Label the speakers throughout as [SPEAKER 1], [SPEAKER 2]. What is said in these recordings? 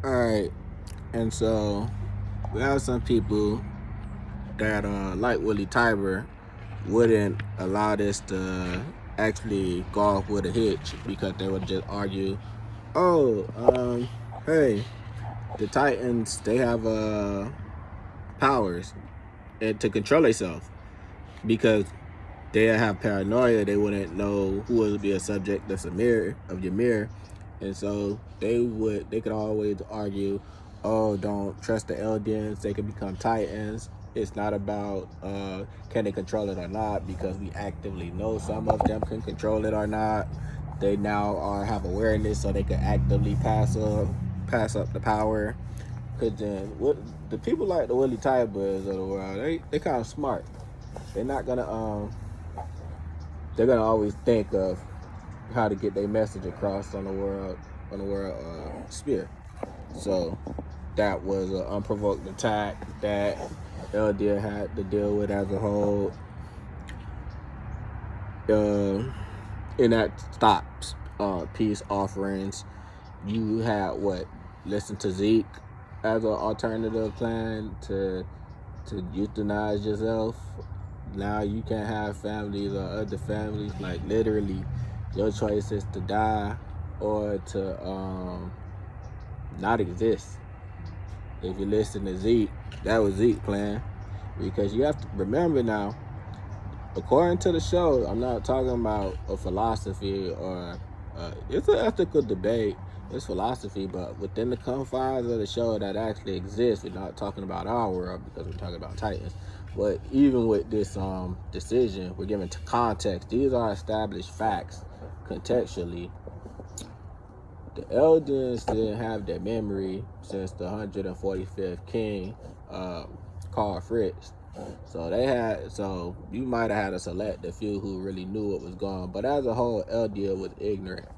[SPEAKER 1] All right, and so we have some people that like Willie Tiber wouldn't allow this to actually go off with a hitch because they would just argue, oh, hey, the Titans they have powers and to control themselves because they have paranoia. They wouldn't know who would be a subject that's a mirror of your mirror, and so they could always argue, oh, don't trust the Eldians. They can become Titans. It's not about can they control it or not because we actively know some of them can control it or not. They now have awareness, so they can actively pass up the power. Cause then what the people like the Willie Tybers of the world, they kind of smart. They're not gonna they're gonna always think of how to get their message across on the world sphere. So that was an unprovoked attack that LDL had to deal with as a whole. And that stops peace offerings. You had what? Listen to Zeke as an alternative plan to euthanize yourself. Now you can't have families or other families. Like literally, your choice is to die or to not exist. If you listen to Zeke, that was Zeke plan. Because you have to remember now, according to the show, I'm not talking about a philosophy or it's an ethical debate. It's philosophy, but within the confines of the show that actually exists, we're not talking about our world because we're talking about Titans. But even with this decision, we're given to context. These are established facts contextually. The Eldians didn't have their memory since the 145th king, Carl Fritz. So you might have had to select a few who really knew what was going on. But as a whole, Eldia was ignorant.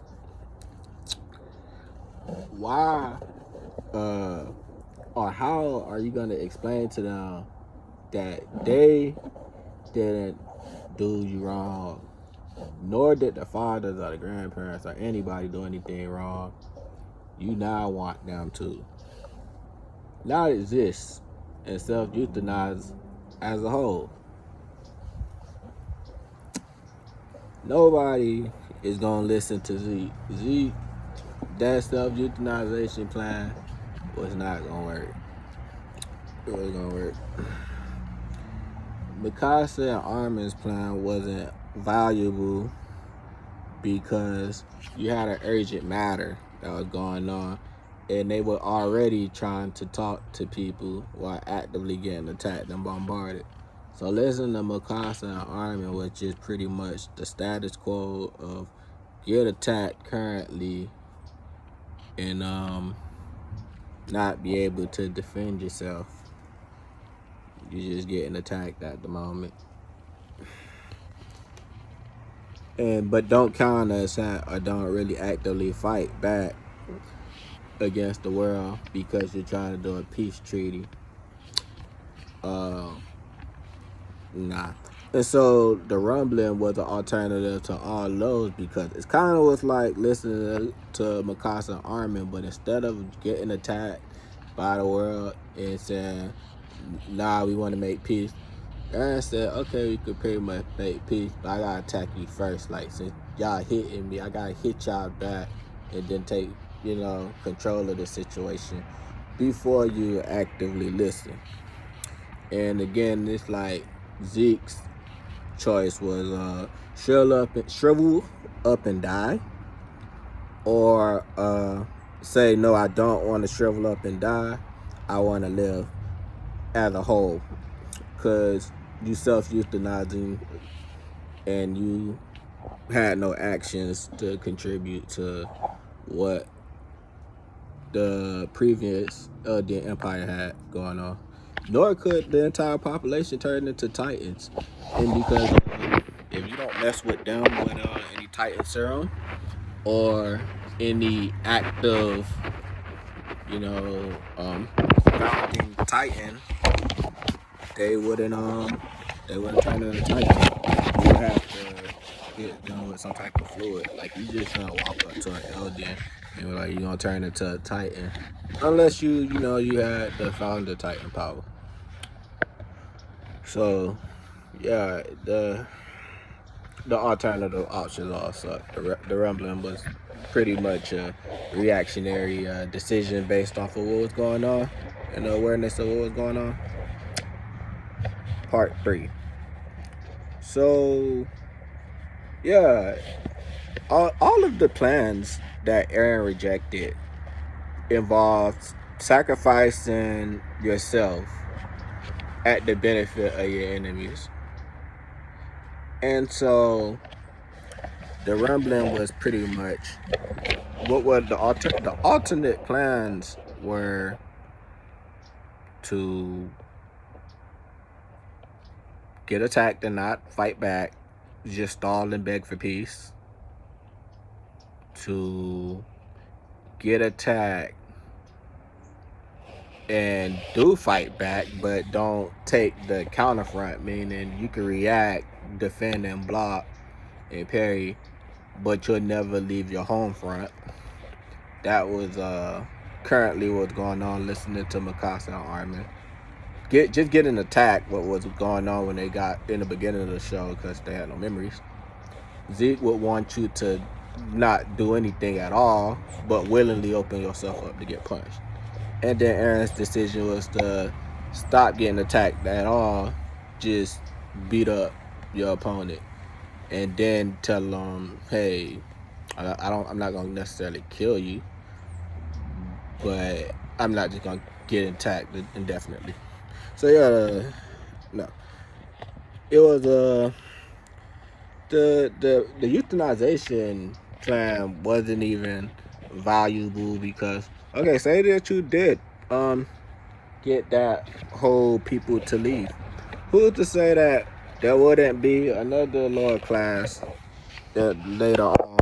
[SPEAKER 1] Why or how are you gonna explain to them that they didn't do you wrong, nor did the fathers or the grandparents or anybody do anything wrong? You now want them to not exist and self-euthanize as a whole. Nobody is gonna listen to Zeke. Zeke, that self-euthanization plan was not gonna work. It was gonna work. Mikasa and Armin's plan wasn't valuable because you had an urgent matter that was going on, and they were already trying to talk to people while actively getting attacked and bombarded. So listen to Mikasa and Armin, which is pretty much the status quo of get attacked currently and not be able to defend yourself. You're just getting attacked at the moment. But don't count us out or don't really actively fight back against the world because you're trying to do a peace treaty. Nah. And so the rumbling was an alternative to all those because it's kind of was like listening to Mikasa and Armin, but instead of getting attacked by the world and saying, nah, we want to make peace, Eren said, okay, we could pretty much make peace, but I gotta attack you first. Like, since y'all hitting me, I gotta hit y'all back and then take, control of the situation before you actively listen. And again, it's like Zeke's choice was shrivel up and die, or say, no, I don't want to shrivel up and die. I want to live as a whole. Because you self-euthanizing and you had no actions to contribute to what the previous Eldian Empire had going on. Nor could the entire population turn into Titans. And because if you don't mess with them with any Titan serum or any active, founding Titan, they wouldn't turn into Titan. You have to hit them with some type of fluid. Like you just gonna walk up to an Eldian and like you're gonna turn into a Titan, unless you had the founder Titan power. So yeah, the alternative options all suck. The rumbling was pretty much a reactionary decision based off of what was going on and the awareness of what was going on. Part 3. So yeah, all of the plans that Eren rejected involved sacrificing yourself at the benefit of your enemies. And so the rumbling was pretty much what were the alternate plans were to get attacked and not fight back, just stall and beg for peace, to get attacked and do fight back, but don't take the counterfront, meaning you can react, defend, and block and parry, but you'll never leave your home front. That was currently what's going on listening to Mikasa and Armin. Just getting attacked, what was going on when they got in the beginning of the show because they had no memories. Zeke would want you to not do anything at all, but willingly open yourself up to get punched. And then Eren's decision was to stop getting attacked at all, just beat up your opponent, and then tell them, "Hey, I'm not gonna necessarily kill you, but I'm not just gonna get attacked indefinitely." So yeah, no, it was the euthanization plan wasn't even valuable because okay, say that you did get that whole people to leave. Who's to say that there wouldn't be another lower class that later on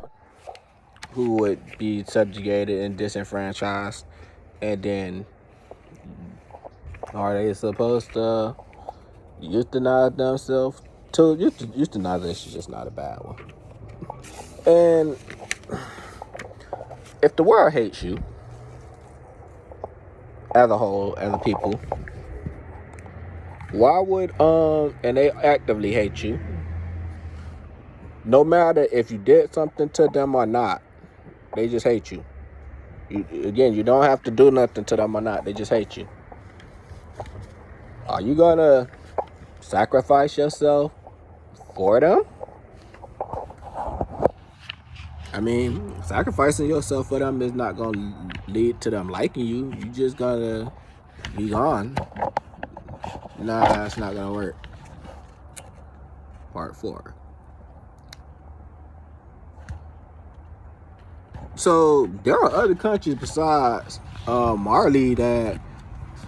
[SPEAKER 1] who would be subjugated and disenfranchised, and then are they supposed to euthanize themselves? To euthanization is just not a bad one. And if the world hates you as a whole, as a people, why would and they actively hate you, no matter if you did something to them or not, they just hate you. You don't have to do nothing to them or not, they just hate you. Are you gonna sacrifice yourself for them? I mean, sacrificing yourself for them is not gonna lead to them liking you. You just gotta be gone. Nah, that's not gonna work. Part 4. So there are other countries besides Marley that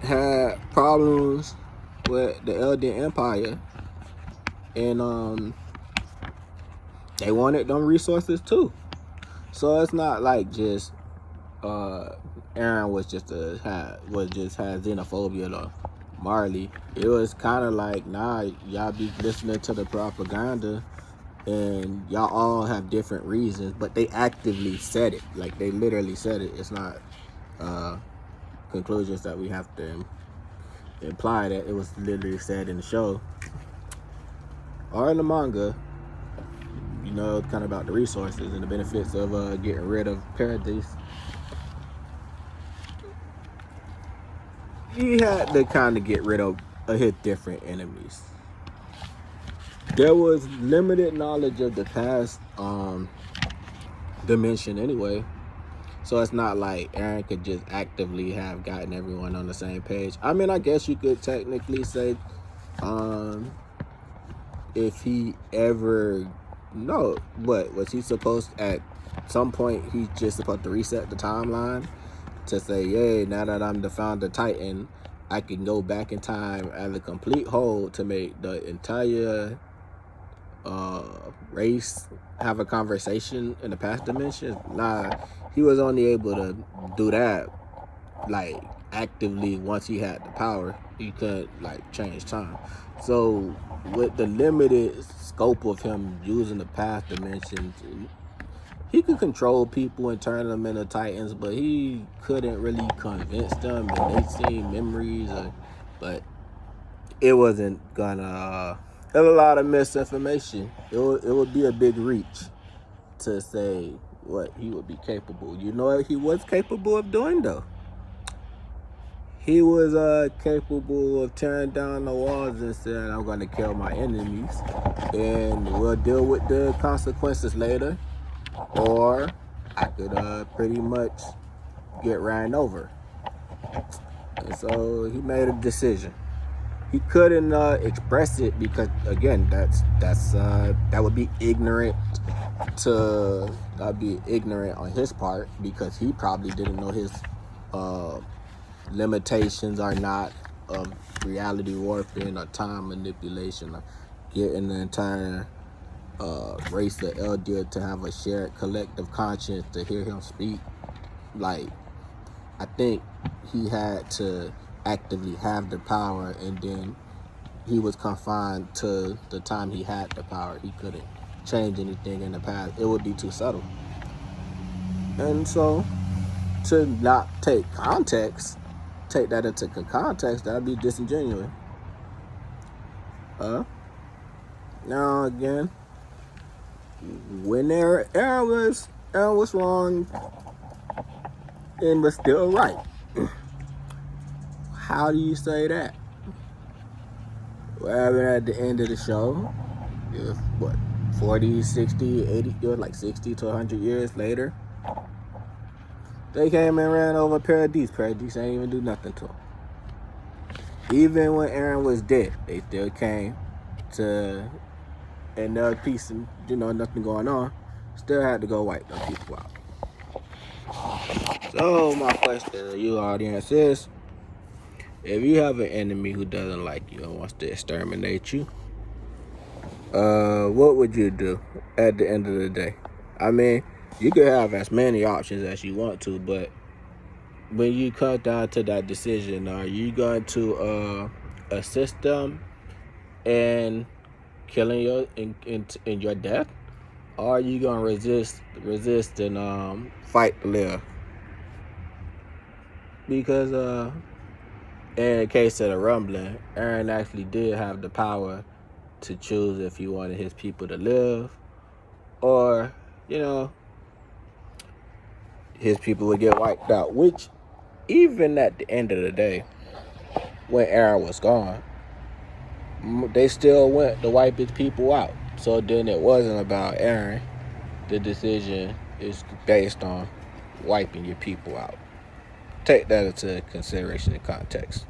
[SPEAKER 1] had problems with the Eldian Empire, and they wanted them resources too. So it's not like just Eren was just had xenophobia to Marley. It was kind of like, nah, y'all be listening to the propaganda and y'all all have different reasons, but they actively said it. Like they literally said it. It's not conclusions that we have to imply that it was literally said in the show or in the manga. You know, kind of about the resources and the benefits of getting rid of Paradise. He had to kind of get rid of his different enemies. There was limited knowledge of the past dimension anyway, so it's not like Eren could just actively have gotten everyone on the same page. I mean, I guess you could technically say if he ever what was he supposed at some point he's just supposed to reset the timeline to say, yay, now that I'm the founder Titan, I can go back in time as a complete whole to make the entire race have a conversation in the past dimension. Nah, he was only able to do that like actively, once he had the power, he could like change time. So with the limited scope of him using the past dimensions, he could control people and turn them into Titans, but he couldn't really convince them, and they seen memories, but it wasn't gonna. There's a lot of misinformation. It would be a big reach to say what he would be capable. You know what he was capable of doing though? He was capable of tearing down the walls and said, I'm gonna kill my enemies and we'll deal with the consequences later. Or I could pretty much get ran over. And so he made a decision. He couldn't express it because again, that would be ignorant that'd be ignorant on his part, because he probably didn't know his limitations are not of reality warping or time manipulation or getting the entire race of Eldia to have a shared collective conscience to hear him speak. Like, I think he had to actively have the power, and then he was confined to the time he had the power. He couldn't change anything in the past. It would be too subtle. And so, to not take that into context, that'd be disingenuous. Now again, when Aaron was wrong and was still right. How do you say that? Well, at the end of the show, if what, 40, 60, 80, like 60 to 100 years later, they came and ran over Paradis. Paradis ain't even do nothing to them. Even when Aaron was dead, they still came to, and there was peace and, nothing going on, still had to go wipe them people out. So my question to you, audience, is, if you have an enemy who doesn't like you and wants to exterminate you, what would you do at the end of the day? I mean, you could have as many options as you want to, but when you come down to that decision, are you going to assist them in killing in your death, or are you gonna resist and fight to live? Because in the case of the rumbling, Aaron actually did have the power to choose if he wanted his people to live, or his people would get wiped out. Which, even at the end of the day, when Aaron was gone, they still went to wipe his people out. So then it wasn't about Aaron. The decision is based on wiping your people out. Take that into consideration in context.